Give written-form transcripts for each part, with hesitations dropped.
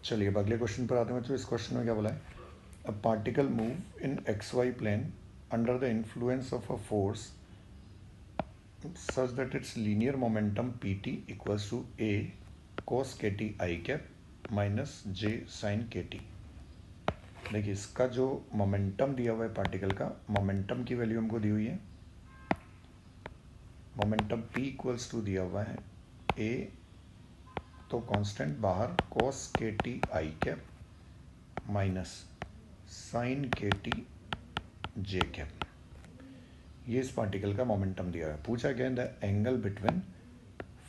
चलिए अब अगले क्वेश्चन पर आते हैं बच्चों। इस क्वेश्चन में क्या बोला है, a particle move in X Y plane under the influence of a force such that its linear momentum P T equals to A cos K T I cap minus J sine K T. देखिए इसका जो momentum दिया हुआ है particle का, momentum की value हमको दी हुई है, मोमेंटम p इक्वल्स टू दिया हुआ है a, तो कांस्टेंट बाहर cos K T I cap minus sine K T J cap. ये इस पार्टिकल का मोमेंटम दिया है। पूछा गया the angle between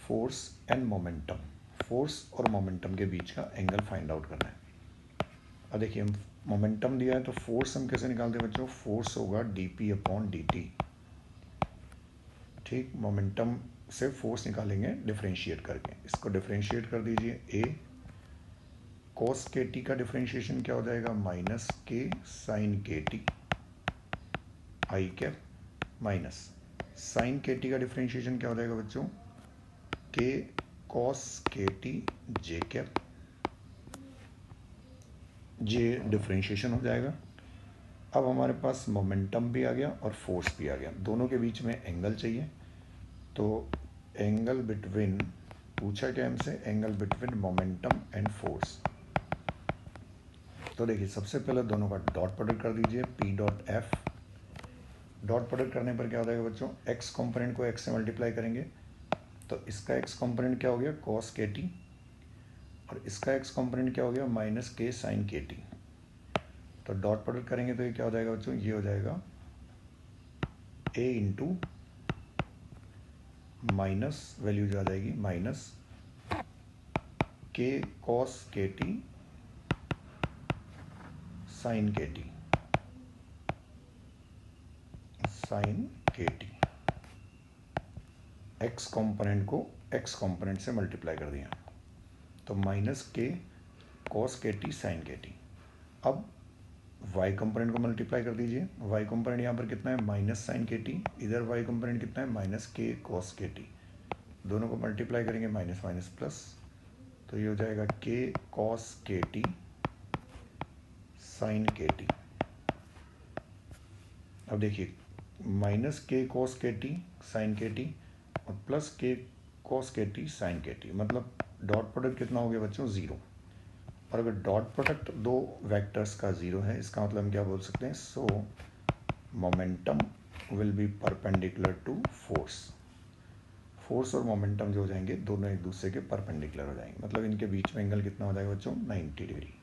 force and momentum, force और मोमेंटम के बीच का एंगल फाइंड आउट करना है। अब देखिए हम मोमेंटम दिया है तो फोर्स हम कैसे निकालते हैं बच्चों, फोर्स होगा D P upon D T. ठीक, मोमेंटम से फोर्स निकालेंगे डिफरेंशिएट करके। इसको डिफरेंशिएट कर दीजिए, ए कॉस के टी का डिफरेंशिएशन क्या हो जाएगा, minus K sine K T I cap minus sine K T का डिफरेंशिएशन क्या हो जाएगा बच्चों, K cos K T J cap. J differentiation हो जाएगा। अब हमारे पास मोमेंटम भी आ गया और फोर्स भी आ गया, दोनों के बीच में एंगल चाहिए। तो एंगल बिटवीन, पूछा क्या हमसे, angle between momentum and force. तो देखिए सबसे पहले दोनों का डॉट प्रोडक्ट कर दीजिए, P dot F. Dot product करने पर क्या हो जाएगा बच्चों, एक्स कंपोनेंट को एक्स से मल्टीप्लाई करेंगे तो इसका एक्स कंपोनेंट क्या हो गया, कॉस के टी, और इसका एक्स कंपोनेंट क्या हो गया, minus K sine K T. तो डॉट प्रोडक्ट करेंगे तो ये क्या हो जाएगा बच्चों, ये हो जाएगा ए इंटू माइनस वैल्यू जो आ जाएगी minus K cos K T sine K T, sine K T. X component को एक्स कंपोनेंट से मल्टीप्लाई कर दिया तो minus K cos K T sine K T. अब वाई कंपोनेंट को मल्टीप्लाई कर दीजिए, वाई कंपोनेंट यहाँ पर कितना है, माइनस साइन के टी, इधर वाई कंपोनेंट कितना है, minus K cos K T. दोनों को मल्टीप्लाई करेंगे माइनस माइनस प्लस, तो ये हो जाएगा के cos K T sine K T. अब देखिए minus K cos K T sine K T और plus K cos K T sine K T, मतलब डॉट प्रोडक्ट कितना हो गया बच्चों, ज़ीरो। और अगर डॉट प्रोडक्ट दो वेक्टर्स का ज़ीरो है, इसका मतलब हम क्या बोल सकते हैं, so momentum will be perpendicular to force. Force और मोमेंटम जो हो जाएंगे दोनों एक दूसरे के परपेंडिकुलर हो जाएंगे, मतलब इनके बीच में एंगल कितना हो जाएगा बच्चों, 90 डिग्री।